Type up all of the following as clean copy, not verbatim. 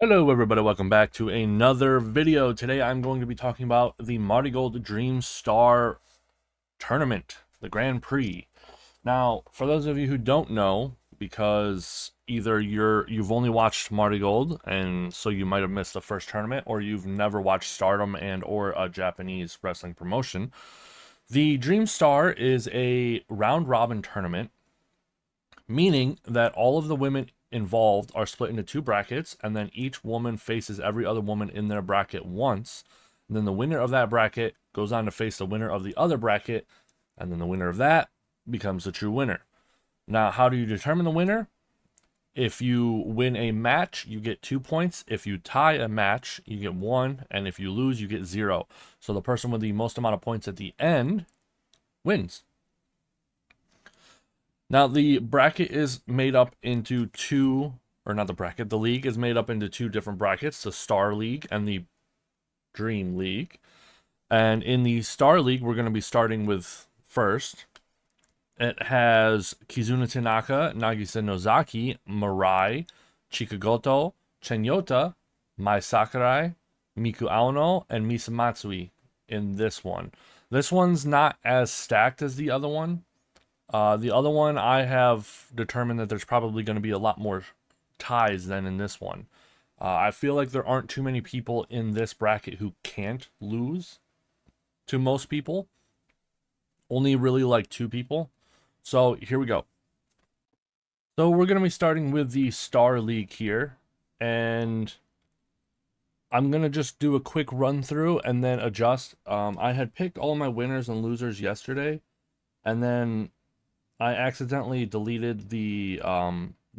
Hello everybody, welcome back to another video. Today I'm going to be talking about the Marigold Dream Star Tournament, the Grand Prix. Now, for those of you who don't know, because either you've only watched Marigold and so you might have missed the first tournament, or you've never watched Stardom and or a Japanese wrestling promotion, the Dream Star is a round robin tournament, meaning that all of the women involved are split into two brackets, and then each woman faces every other woman in their bracket once. And then the winner of that bracket goes on to face the winner of the other bracket, and then the winner of that becomes the true winner. Now, how do you determine the winner? If you win a match, you get 2 points. If you tie a match, you get 1. And if you lose, you get 0. So the person with the most amount of points at the end wins. Now, the bracket is made up into two, or not the bracket, the league is made up into two different brackets, the Star League and the Dream League. And in the Star League, we're going to be starting with first. It has Kizuna Tanaka, Nagisa Nozaki, Mirai, Chikagoto, Chenyota, Mai Sakurai, Miku Aono, and Misa Matsui in this one. This one's not as stacked as the other one. The other one, I have determined that there's probably going to be a lot more ties than in this one. I feel like there aren't too many people in this bracket who can't lose to most people. Only really like 2 people. So here we go. So we're going to be starting with the Star League here. And I'm going to just do a quick run through and then adjust. I had picked all my winners and losers yesterday. And then I accidentally deleted the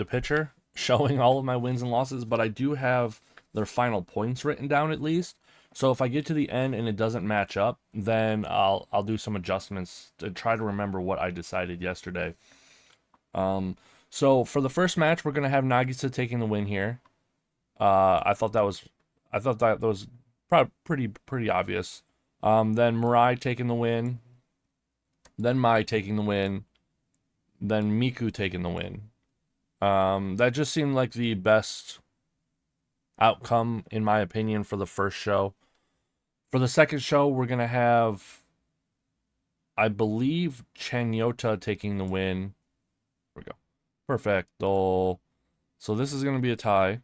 picture showing all of my wins and losses, but I do have their final points written down at least. So if I get to the end and it doesn't match up, then I'll do some adjustments to try to remember what I decided yesterday. So for the first match, we're gonna have Nagisa taking the win here. I thought that was pretty obvious. Then Mirai taking the win. Then Mai taking the win. Then Miku taking the win. That just seemed like the best outcome, in my opinion, for the first show. For the second show, we're going to have, I believe, Chanyota taking the win. Here we go. Perfecto. So this is going to be a tie.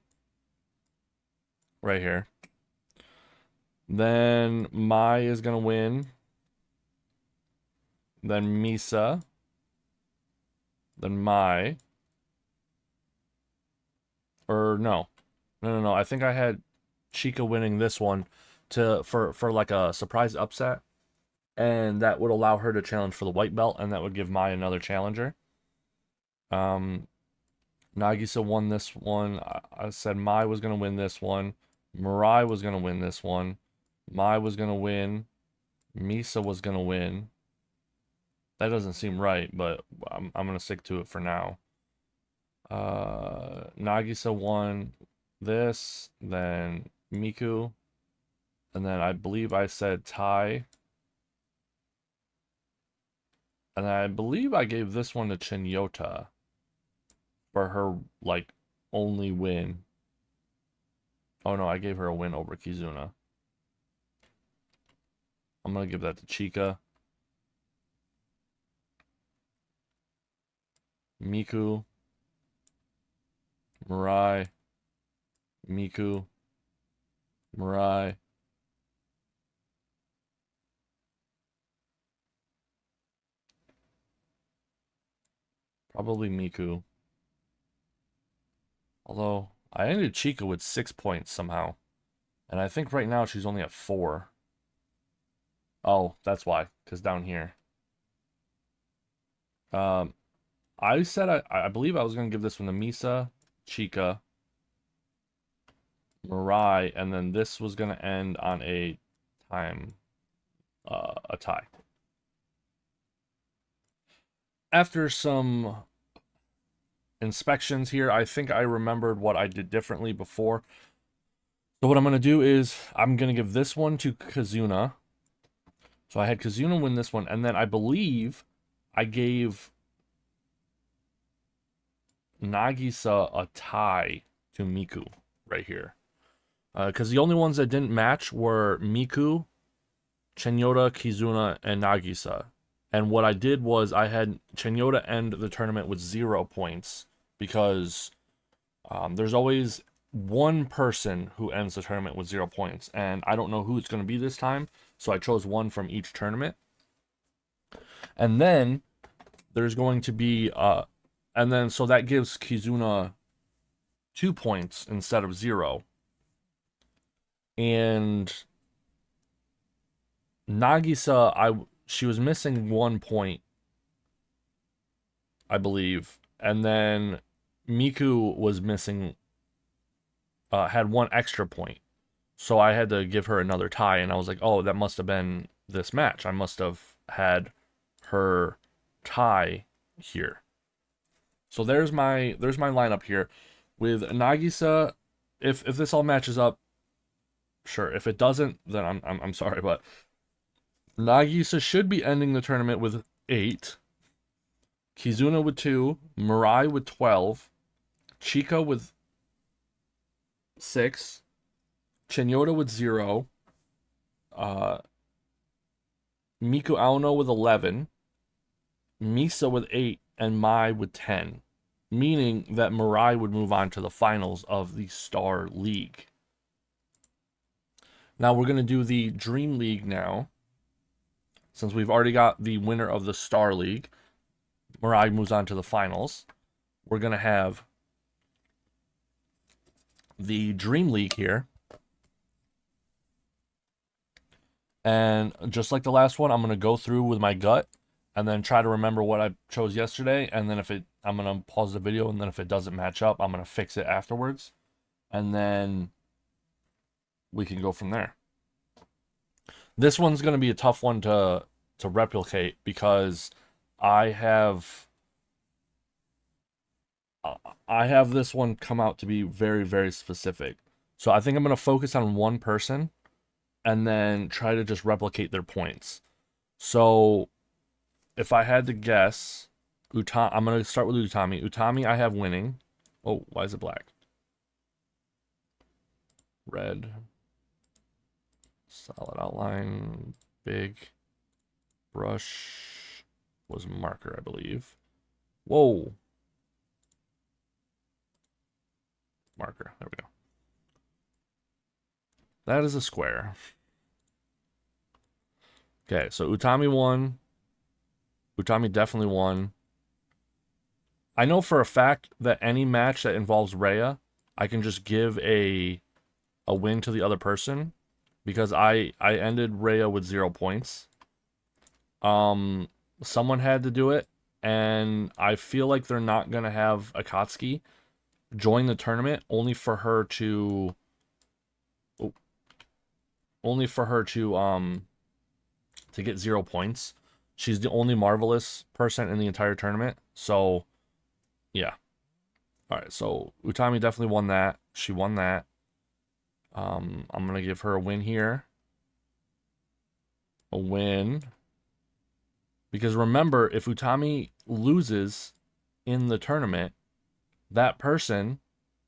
Right here. Then Mai is going to win. Then Misa. Then Mai. Or no. No. I think I had Chica winning this one for like a surprise upset, and that would allow her to challenge for the white belt, and that would give Mai another challenger. Nagisa won this one. I said Mai was gonna win this one. Mirai was gonna win this one. Mai was gonna win. Misa was gonna win. That doesn't seem right, but I'm gonna stick to it for now. Nagisa won this, then Miku, and then I believe I said Tai, and I believe I gave this one to Chinyota for her like only win. Oh no, I gave her a win over Kizuna. I'm gonna give that to Chica. Miku, Mirai, Miku, Mirai. Probably Miku. Although, I ended Chica with 6 points somehow. And I think right now she's only at 4. Oh, that's why. Because down here. I said I believe I was going to give this one to Misa, Chica, Mirai, and then this was going to end on a tie. After some inspections here, I think I remembered what I did differently before. So what I'm going to do is I'm going to give this one to Kizuna. So I had Kizuna win this one, and then I believe I gave Nagisa a tie to Miku right here. Because the only ones that didn't match were Miku, Chenyota, Kizuna, and Nagisa. And what I did was I had Chenyota end the tournament with 0 points because there's always one person who ends the tournament with 0 points, and I don't know who it's going to be this time, so I chose one from each tournament. And then there's going to be, and then so that gives Kizuna 2 points instead of 0. And Nagisa, she was missing 1 point, I believe, and then Miku was missing, had 1 extra point. So I had to give her another tie, and I was like, oh, that must have been this match. I must have had her tie here. So there's my lineup here with Nagisa. If this all matches up, sure. If it doesn't, then I'm sorry, but Nagisa should be ending the tournament with 8, Kizuna with 2, Mirai with 12, Chika with 6, Chenyota with 0, Miku Aono with 11, Misa with 8, and Mai with 10. Meaning that Mirai would move on to the finals of the Star League. Now we're going to do the Dream League now. Since we've already got the winner of the Star League, Mirai moves on to the finals. We're going to have the Dream League here. And just like the last one, I'm going to go through with my gut and then try to remember what I chose yesterday. And then I'm going to pause the video, and then if it doesn't match up, I'm going to fix it afterwards. And then we can go from there. This one's going to be a tough one to replicate because I have this one come out to be very, very specific. So I think I'm going to focus on one person and then try to just replicate their points. So if I had to guess, I'm going to start with Utami. Utami, I have winning. Oh, why is it black? Red. Solid outline. Big. Brush was marker, I believe. Whoa. Marker. There we go. That is a square. Okay, so Utami won. Utami definitely won. I know for a fact that any match that involves Rhea, I can just give a win to the other person because I ended Rhea with 0 points. Someone had to do it, and I feel like they're not gonna have Akatsuki join the tournament only for her to get 0 points. She's the only Marvelous person in the entire tournament. So, yeah. All right, so Utami definitely won that. She won that. I'm going to give her a win here. A win. Because remember, if Utami loses in the tournament, that person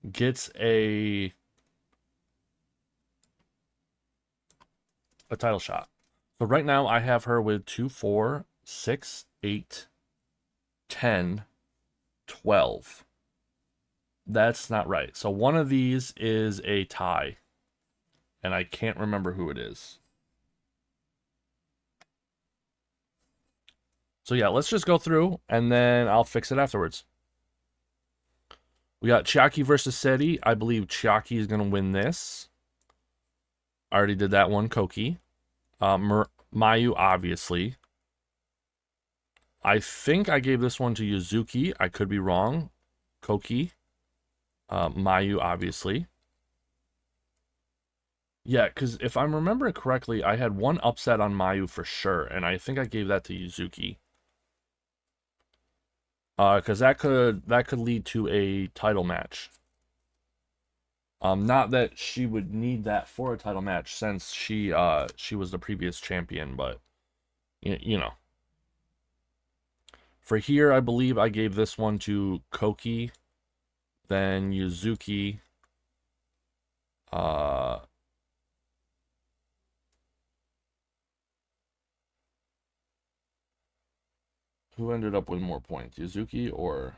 gets a title shot. So right now I have her with 2, 4, 6, 8, 10, 12. That's not right. So one of these is a tie. And I can't remember who it is. So yeah, let's just go through and then I'll fix it afterwards. We got Chiaki versus Seti. I believe Chiaki is going to win this. I already did that one. Koki. Mayu, obviously. I think I gave this one to Yuzuki. I could be wrong. Koki. Mayu, obviously. Yeah, because if I'm remembering correctly, I had one upset on Mayu for sure, and I think I gave that to Yuzuki. Because that could lead to a title match. Not that she would need that for a title match since she was the previous champion, but you know. For here, I believe I gave this one to Koki, then Yuzuki, Mayu, Who ended up with more points, Yuzuki or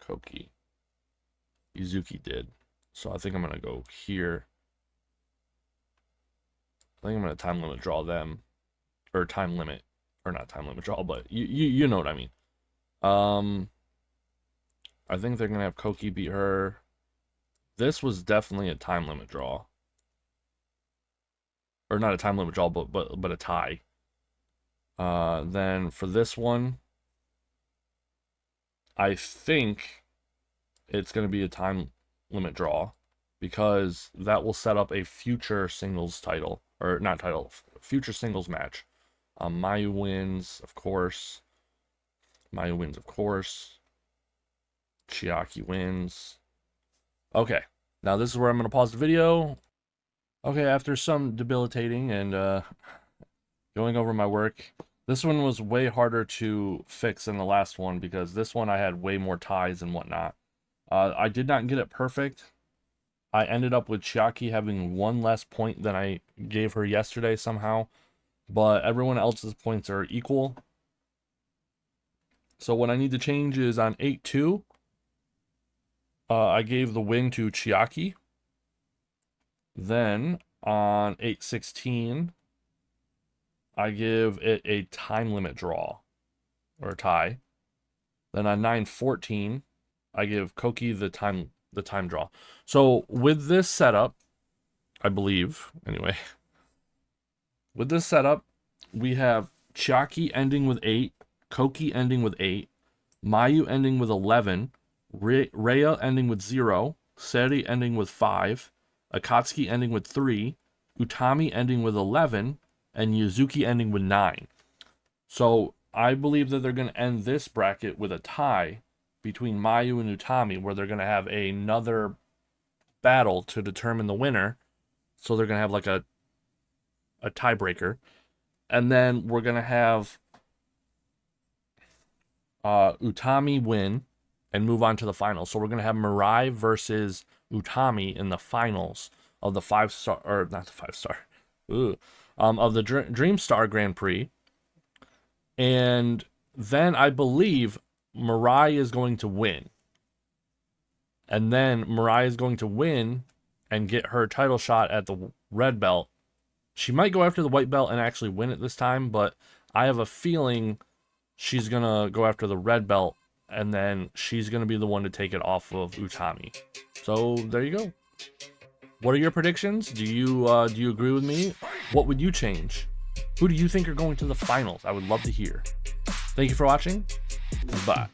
Koki? Yuzuki did. So I think I'm going to go here. I think I'm going to time limit draw them. Or time limit. Or not time limit draw, but you know what I mean. I think they're going to have Koki beat her. This was definitely a time limit draw. Or not a time limit draw, but a tie. Then for this one, I think it's going to be a time limit draw because that will set up a future singles title, or not title, future singles match. Mayu wins, of course. Mayu wins, of course. Chiaki wins. Okay, now this is where I'm going to pause the video. Okay, after some debilitating and going over my work, this one was way harder to fix than the last one because this one I had way more ties and whatnot. I did not get it perfect. I ended up with Chiaki having one less point than I gave her yesterday somehow, but everyone else's points are equal. So what I need to change is on 8-2, I gave the win to Chiaki. Then on 8-16, I give it a time limit draw, or a tie. Then on 9-14, I give Koki the time draw. So with this setup, I believe, anyway, with this setup, we have Chiaki ending with 8, Koki ending with 8, Mayu ending with 11, Rhea ending with 0, Seri ending with 5, Akatsuki ending with 3, Utami ending with 11, and Yuzuki ending with 9. So I believe that they're going to end this bracket with a tie between Mayu and Utami, where they're going to have another battle to determine the winner. So they're going to have like a tiebreaker. And then we're going to have Utami win and move on to the finals. So we're going to have Mirai versus Utami in the finals of the 5-star, or not the 5-star, of the Dream Star Grand Prix. And then I believe Mirai is going to win. And then Mirai is going to win and get her title shot at the red belt. She might go after the white belt and actually win it this time, but I have a feeling she's going to go after the red belt, and then she's going to be the one to take it off of Utami. So there you go. What are your predictions? Do you agree with me? What would you change? Who do you think are going to the finals? I would love to hear. Thank you for watching. Bye.